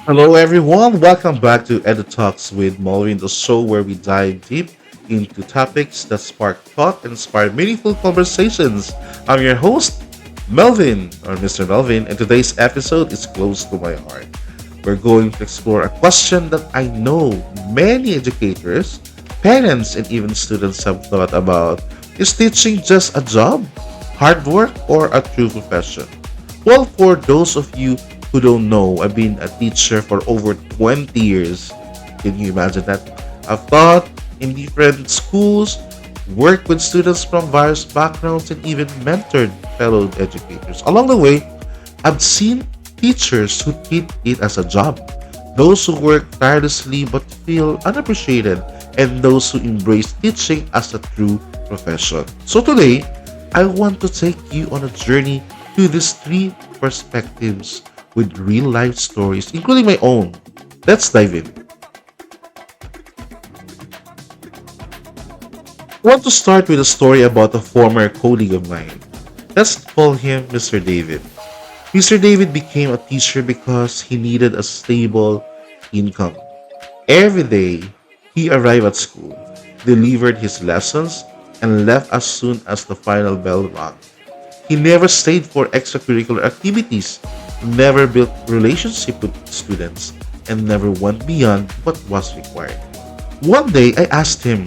Hello, everyone. Welcome back to EduTalks with Melvin, the show where we dive deep into topics that spark thought and inspire meaningful conversations. I'm your host, Melvin, or Mr. Melvin, and today's episode is close to my heart. We're going to explore a question that I know many educators, parents, and even students have thought about. Is teaching just a job, hard work, or a true profession? Well, for those of you who don't know, I've been a teacher for over 20 years. Can you imagine that? I've taught in different schools, worked with students from various backgrounds, and even mentored fellow educators. Along the way, I've seen teachers who treat it as a job, those who work tirelessly but feel unappreciated, and those who embrace teaching as a true profession. So today, I want to take you on a journey to these three perspectives with real life stories, including my own. Let's dive in. I want to start with a story about a former colleague of mine. Let's call him Mr. David. Mr. David became a teacher because he needed a stable income. Every day, he arrived at school, delivered his lessons, and left as soon as the final bell rang. He never stayed for extracurricular activities, never built relationship with students, and never went beyond what was required. One day I asked him,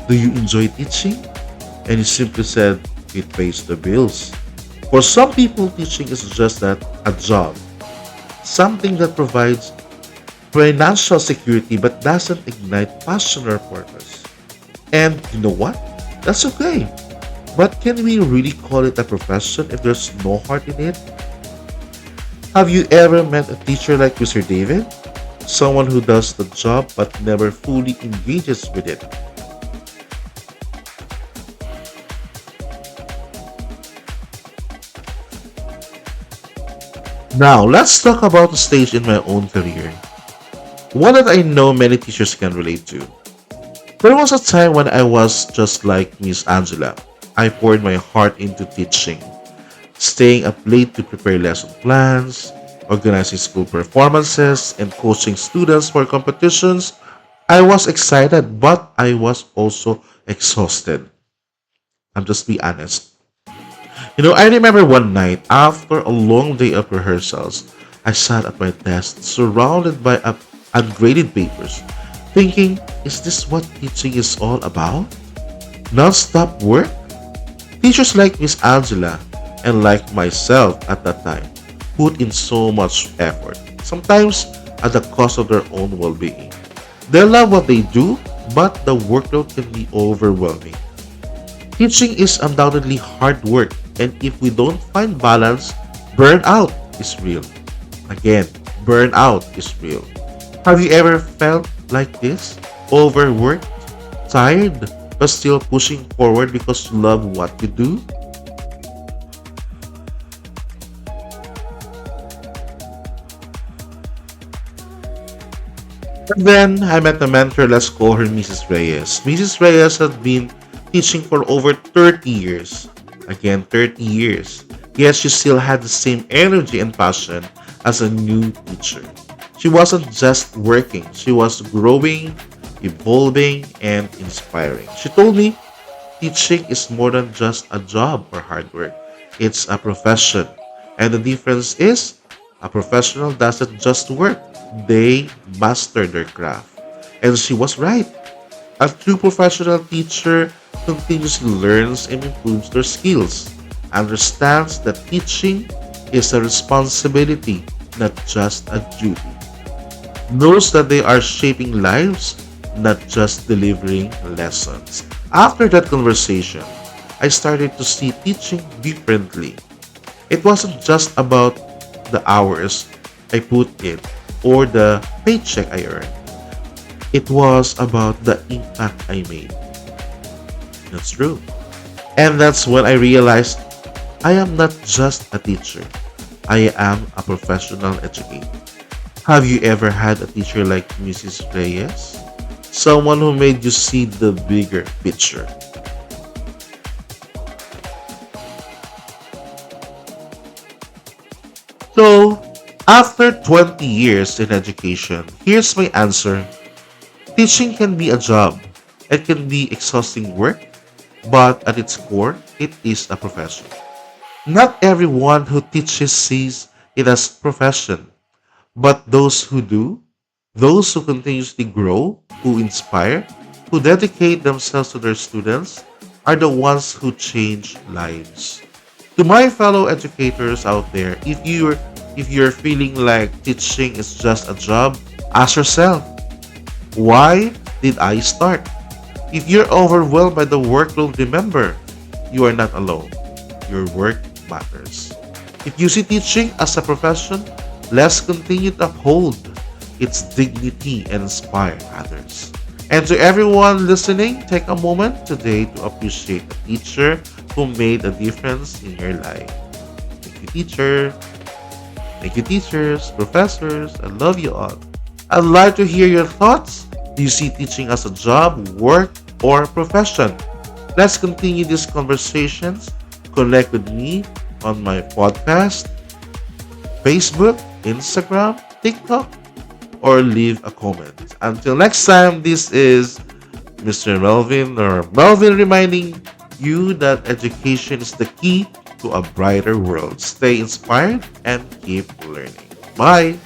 "Do you enjoy teaching?" And he simply said, "It pays the bills." For some people, teaching is just that, a job, something that provides financial security but doesn't ignite passion or purpose. And you know what? That's okay. But can we really call it a profession if there's no heart in it? Have you ever met a teacher like Mr. David? Someone who does the job but never fully engages with it. Now, let's talk about the stage in my own career. One that I know many teachers can relate to. There was a time when I was just like Miss Angela. I poured my heart into teaching, staying up late to prepare lesson plans, organizing school performances, and coaching students for competitions. I was excited, but I was also exhausted. I'm just be honest. I remember one night after a long day of rehearsals, I sat at my desk surrounded by ungraded papers, thinking, is this what teaching is all about? Non-stop work? Teachers like Miss Angela and like myself at that time put in so much effort, sometimes at the cost of their own well-being. They love what they do, but the workload can be overwhelming. Teaching is undoubtedly hard work, and if we don't find balance, burnout is real. Again, burnout is real. Have you ever felt like this? Overworked, tired, but still pushing forward because you love what you do? And then I met a mentor, let's call her Mrs. Reyes. Mrs. Reyes had been teaching for over 30 years. Again, 30 years. Yet she still had the same energy and passion as a new teacher. She wasn't just working, she was growing, evolving, and inspiring. She told me teaching is more than just a job or hard work, it's a profession. And the difference is a professional doesn't just work, they master their craft. And she was right. A true professional teacher continuously learns and improves their skills, understands that teaching is a responsibility, not just a duty, knows that they are shaping lives, not just delivering lessons. After that conversation, I started to see teaching differently. It wasn't just about the hours I put in or the paycheck I earned. It was about the impact I made. That's true. And that's when I realized I am not just a teacher. I am a professional educator. Have you ever had a teacher like Mrs. Reyes? Someone who made you see the bigger picture. So, After 20 years in education, here's my answer. Teaching can be a job. It can be exhausting work, but at its core, it is a profession. Not everyone who teaches sees it as profession, but those who do, those who continuously grow, who inspire, who dedicate themselves to their students, are the ones who change lives. To my fellow educators out there, if you're feeling like teaching is just a job, ask yourself, why did I start? If you're overwhelmed by the workload, remember, you are not alone. Your work matters. If you see teaching as a profession, let's continue to uphold its dignity and inspire others. And to everyone listening, take a moment today to appreciate a teacher who made a difference in your life. Thank you, teacher. Thank you, teachers, professors. I love you all. I'd like to hear your thoughts. Do you see teaching as a job, work, or profession? Let's continue these conversations. Connect with me on my podcast, Facebook, Instagram, TikTok, or leave a comment. Until next time, this is Mr. Melvin or Melvin reminding you that education is the key to a brighter world. Stay inspired and keep learning. Bye.